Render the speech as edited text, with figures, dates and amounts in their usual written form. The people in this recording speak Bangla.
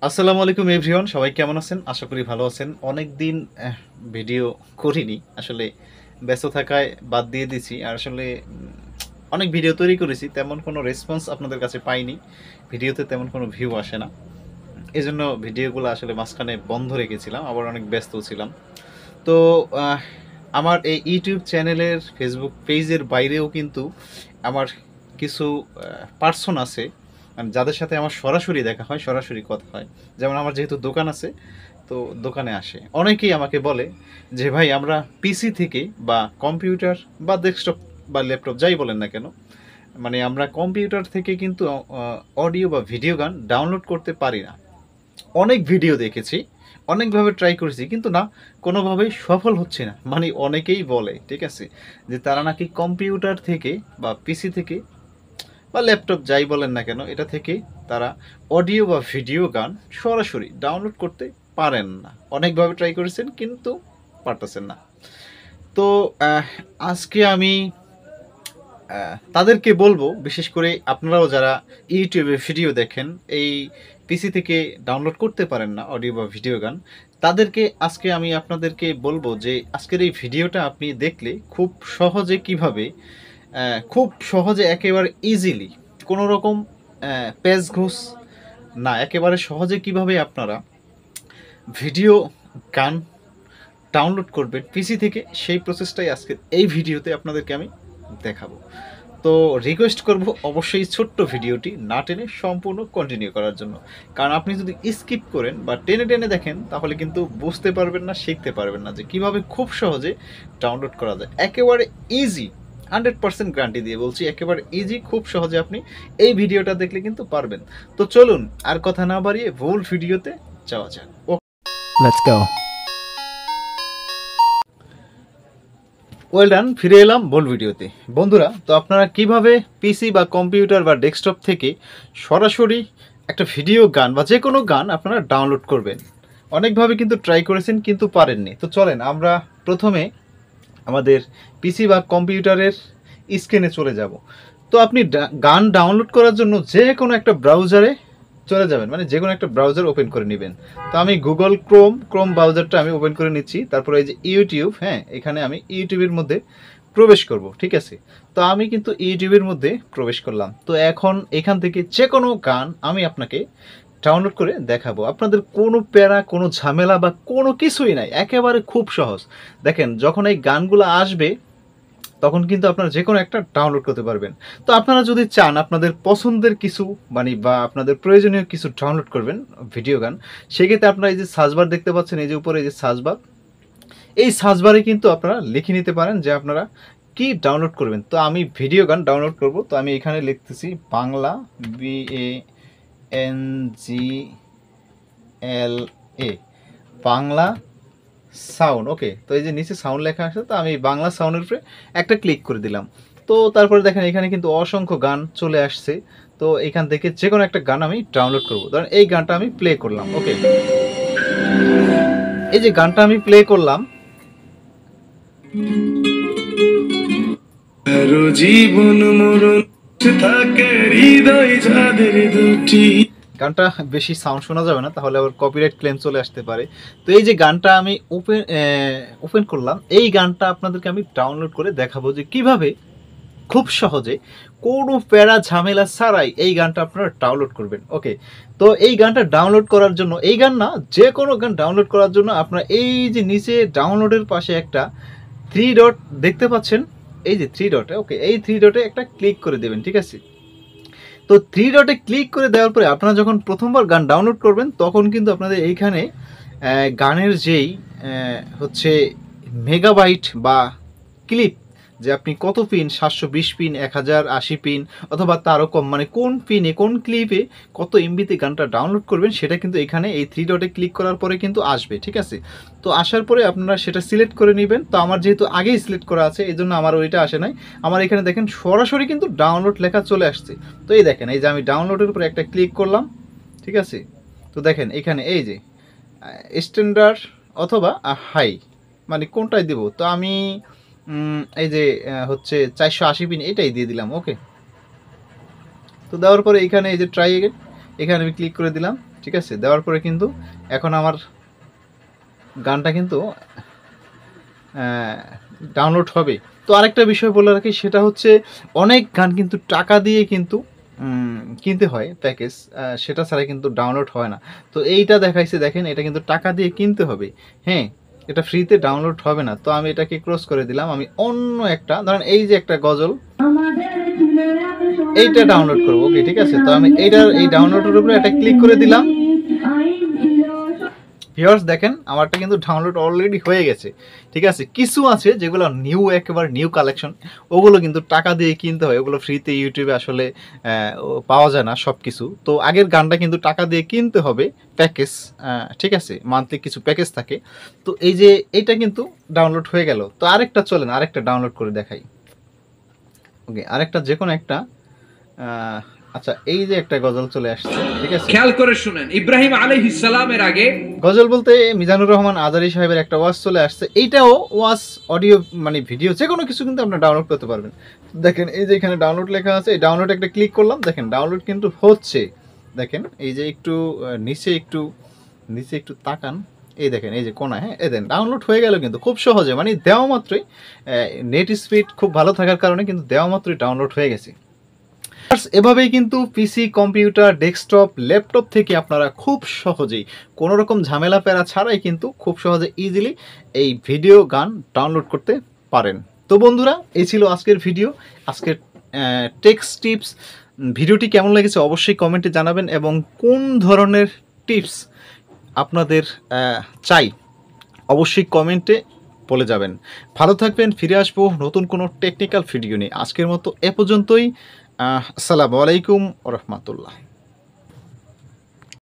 আসসালামু আলাইকুম এভরিওয়ান, সবাই কেমন আছেন? আশা করি ভালো আছেন। অনেক দিন ভিডিও করিনি, আসলে ব্যস্ত থাকায় বাদ দিয়ে দিছি। আর আসলে অনেক ভিডিও তৈরি করেছি, তেমন কোনো রেসপন্স আপনাদের কাছে পাইনি। ভিডিওতে তেমন কোনো ভিউ আসে না, এজন্য ভিডিওগুলো আসলে মাঝখানে বন্ধ রেখেছিলাম, আবার অনেক ব্যস্ত ছিলাম। তো আমার এই ইউটিউব চ্যানেলের ফেসবুক পেজের বাইরেও কিন্তু আমার কিছু পার্সন আছে, যাদের সাথে আমার সরাসরি দেখা হয়, সরাসরি কথা হয়। যেমন আমার যেহেতু দোকান আছে, তো দোকানে আসে অনেকেই আমাকে বলে যে ভাই, আমরা পিসি থেকে বা কম্পিউটার বা ডেস্কটপ বা ল্যাপটপ যাই বলেন না কেন, মানে আমরা কম্পিউটার থেকে কিন্তু অডিও বা ভিডিও গান ডাউনলোড করতে পারি না। অনেক ভিডিও দেখেছি, অনেকভাবে ট্রাই করেছি, কিন্তু না, কোনোভাবেই সফল হচ্ছে না। মানে অনেকেই বলে, ঠিক আছে, যে তারা নাকি কম্পিউটার থেকে বা পিসি থেকে বা ল্যাপটপ যাই বলেন না কেন, এটা থেকে তারা অডিও বা ভিডিও গান সরাসরি ডাউনলোড করতে পারেন না। অনেকভাবে ট্রাই করেছেন কিন্তু পারতেছেন না। তো আজকে আমি তাদেরকে বলবো, বিশেষ করে আপনারাও যারা ইউটিউবে ভিডিও দেখেন, এই পিসি থেকে ডাউনলোড করতে পারেন না অডিও বা ভিডিও গান, তাদেরকে আজকে আমি আপনাদেরকে বলবো যে আজকের এই ভিডিওটা আপনি দেখলে খুব সহজে কিভাবে, খুব সহজে একেবারে ইজিলি, কোনো রকম পেজ ঘুষ না, একেবারে সহজে কিভাবে আপনারা ভিডিও গান ডাউনলোড করবেন পিসি থেকে, সেই প্রসেসটাই আজকের এই ভিডিওতে আপনাদেরকে আমি দেখাবো। তো রিকোয়েস্ট করব অবশ্যই ছোট্ট ভিডিওটি না টেনে সম্পূর্ণ কন্টিনিউ করার জন্য, কারণ আপনি যদি স্কিপ করেন বা টেনে টেনে দেখেন তাহলে কিন্তু বুঝতে পারবেন না, শিখতে পারবেন না যে কীভাবে খুব সহজে ডাউনলোড করা যায়। একেবারে ইজি, 100% গ্যারান্টি দিয়ে বলছি, একেবারে ইজি, খুব সহজে আপনি এই ভিডিওটা দেখলে কিন্তু পারবেন। তো চলুন আর কথা না বাড়িয়ে ভুল ভিডিওতে যাওয়া যাক। Let's go. ওয়েল ডান, ফিরে এলাম ভুল ভিডিওতে। বন্ধুরা, তো আপনারা কিভাবে পিসি বা কম্পিউটার বা ডেস্কটপ থেকে সরাসরি একটা ভিডিও গান বা যে কোনো গান আপনারা ডাউনলোড করবেন, অনেকভাবে কিন্তু ট্রাই করেছেন কিন্তু পারেননি। তো চলেন আমরা প্রথমে আমাদের পিসি বা কম্পিউটারের স্ক্রিনে চলে যাব। তো আপনি গান ডাউনলোড করার জন্য যে কোনো একটা ব্রাউজারে চলে যাবেন, মানে যে কোনো একটা ব্রাউজার ওপেন করে নেবেন। তো আমি গুগল ক্রোম ব্রাউজারটা আমি ওপেন করে নিচ্ছি, তারপরে এই যে ইউটিউব, হ্যাঁ, এখানে আমি ইউটিউবের মধ্যে প্রবেশ করব, ঠিক আছে। তো আমি কিন্তু ইউটিউবের মধ্যে প্রবেশ করলাম। তো এখন এখান থেকে যে কোনো গান আমি আপনাকে ডাউনলোড করে দেখাবো, আপনাদের কোনো প্যারা, কোনো ঝামেলা বা কোনো কিছুই নাই, একেবারে খুব সহজ। দেখেন, যখন এই গানগুলো আসবে তখন কিন্তু আপনারা যে কোনো একটা ডাউনলোড করতে পারবেন। তো আপনারা যদি চান আপনাদের পছন্দের কিছু, মানে বা আপনাদের প্রয়োজনীয় কিছু ডাউনলোড করবেন ভিডিও গান, সেক্ষেত্রে আপনারা এই যে সার্চবার দেখতে পাচ্ছেন, এই যে উপরে এই যে সার্চবার, এই সার্চবারে কিন্তু আপনারা লিখে নিতে পারেন যে আপনারা কি ডাউনলোড করবেন। তো আমি ভিডিও গান ডাউনলোড করব, তো আমি এখানে লিখতেছি বাংলা, BANGLA, বাংলা সাউন্ড। ওকে, তো এই যে নিচে সাউন্ড লেখা আছে, তো আমি বাংলা সাউন্ডের উপরে একটা ক্লিক করে দিলাম। তো তারপরে দেখেন এখানে কিন্তু অসংখ্য গান চলে আসছে। তো এখান থেকে যে কোনো একটা গান আমি ডাউনলোড করব, ধরেন এই গানটা আমি প্লে করলাম। ওকে, এই যে গানটা আমি প্লে করলাম, জীবন মরণ থাকে হৃদয় যাদের দুটি। গানটা বেশি সাউন্ড শোনা যাবে না, তাহলে আবার কপিরাইট ক্লেম চলে আসতে পারে। তো এই যে গানটা আমি ওপেন করলাম, এই গানটা আপনাদেরকে আমি ডাউনলোড করে দেখাবো যে কিভাবে খুব সহজে কোনো প্যারা ঝামেলা ছাড়াই এই গানটা আপনারা ডাউনলোড করবেন। ওকে, তো এই গানটা ডাউনলোড করার জন্য, এই গান না, যে কোনো গান ডাউনলোড করার জন্য আপনারা এই যে নিচে ডাউনলোডের পাশে একটা 3 ডট দেখতে পাচ্ছেন, এই যে 3 ডটে, ওকে, এই 3 ডটে একটা ক্লিক করে দেবেন, ঠিক আছে। তো 3 ডটে ক্লিক করে দেওয়ার পরে আপনারা যখন প্রথমবার গান ডাউনলোড করবেন, তখন কিন্তু আপনাদের এইখানে গানের যেই হচ্ছে মেগাবাইট বা ক্লিপ, যে আপনি কত পিন, 720 পিন, 1080 পিন, অথবা তারও কম, মানে কোন পিনে, কোন ক্লিপে কত এমবিতে গানটা ডাউনলোড করবেন, সেটা কিন্তু এখানে এই 3 ডটে ক্লিক করার পরে কিন্তু আসবে, ঠিক আছে। তো আসার পরে আপনারা সেটা সিলেক্ট করে নেবেন। তো আমার যেহেতু আগেই সিলেক্ট করা আছে, এই জন্য আমার ওইটা আসে নাই, আমার এখানে দেখেন সরাসরি কিন্তু ডাউনলোড লেখা চলে আসছে। তো এই দেখেন, এই যে আমি ডাউনলোডের উপরে একটা ক্লিক করলাম, ঠিক আছে। তো দেখেন এখানে এই যে স্ট্যান্ডার্ড অথবা হাই, মানে কোনটাই দেব, তো আমি এই যে হচ্ছে 480 পিন, এটাই দিয়ে দিলাম। ওকে, তো দেওয়ার পরে এখানে এই যে ট্রাই এগেন, এখানে আমি ক্লিক করে দিলাম, ঠিক আছে। দেওয়ার পরে কিন্তু এখন আমার গানটা কিন্তু ডাউনলোড হবে। তো আরেকটা বিষয় বলে রাখি, সেটা হচ্ছে অনেক গান কিন্তু টাকা দিয়ে কিন্তু কিনতে হয় প্যাকেজ, সেটা ছাড়া কিন্তু ডাউনলোড হয় না। তো এইটা দেখাইছে, দেখেন এটা কিন্তু টাকা দিয়ে কিনতে হবে, হ্যাঁ, এটা ফ্রিতে ডাউনলোড হবে না। তো আমি এটাকে ক্রস করে দিলাম, আমি অন্য একটা, ধরেন এই যে একটা গজল, এইটা ডাউনলোড করবো, ওকে ঠিক আছে। তো আমি এই ডাউনলোডের উপরে একটা ক্লিক করে দিলাম। ভিউয়ার্স দেখেন আমারটা কিন্তু ডাউনলোড অলরেডি হয়ে গেছে, ঠিক আছে। কিছু আছে যেগুলো নিউ, একেবারে নিউ কালেকশন, ওগুলো কিন্তু টাকা দিয়ে কিনতে হয়, ওগুলো ফ্রিতে ইউটিউবে আসলে পাওয়া যায় না সব কিছু। তো আগের গানটা কিন্তু টাকা দিয়ে কিনতে হবে প্যাকেজ, ঠিক আছে, মান্থলি কিছু প্যাকেজ থাকে। তো এই যে এইটা কিন্তু ডাউনলোড হয়ে গেল। তো আরেকটা চলেন আরেকটা ডাউনলোড করে দেখাই, ওকে, আরেকটা যে কোনো একটা, আচ্ছা এই যে একটা গজল চলে আসছে, ঠিক আছে, খেয়াল করে শুনেন। ইব্রাহিম আলাইহিস সালামের আগে গজল বলতে মিজানুর রহমান আজারি সাহেবের একটা ওয়াজ চলে আসছে। এইটাও ওয়াজ অডিও মানে ভিডিও যে কোনো কিছু কিন্তু আপনারা ডাউনলোড করতে পারবেন। দেখেন এই যে এখানে ডাউনলোড লেখা আছে, এই ডাউনলোড একটা ক্লিক করলাম, দেখেন ডাউনলোড কিন্তু হচ্ছে। দেখেন এই যে একটু নিচে একটু তাকান, এই দেখেন এই যে কোনায়, হ্যাঁ, এই দেখেন ডাউনলোড হয়ে গেল কিন্তু খুব সহজে, মানে দেওয়া মাত্রই, নেট স্পিড খুব ভালো থাকার কারণে কিন্তু দেওয়া মাত্রই ডাউনলোড হয়ে গেছে। এভাবেই কিন্তু পিসি, কম্পিউটার, ডেস্কটপ, ল্যাপটপ থেকে আপনারা খুব সহজেই কোনো রকম ঝামেলা প্যারা ছাড়াই কিন্তু খুব সহজে ইজিলি এই ভিডিও গান ডাউনলোড করতে পারেন। তো বন্ধুরা, এই ছিল আজকের ভিডিও, আজকের টেক্স টিপস। ভিডিওটি কেমন লেগেছে অবশ্যই কমেন্টে জানাবেন, এবং কোন ধরনের টিপস আপনাদের চাই অবশ্যই কমেন্টে বলে যাবেন। ভালো থাকবেন, ফিরে আসবো নতুন কোনো টেকনিক্যাল ভিডিও নিয়ে। আজকের মতো এ পর্যন্তই। আসসালামু আলাইকুম ওয়া রাহমাতুল্লাহ।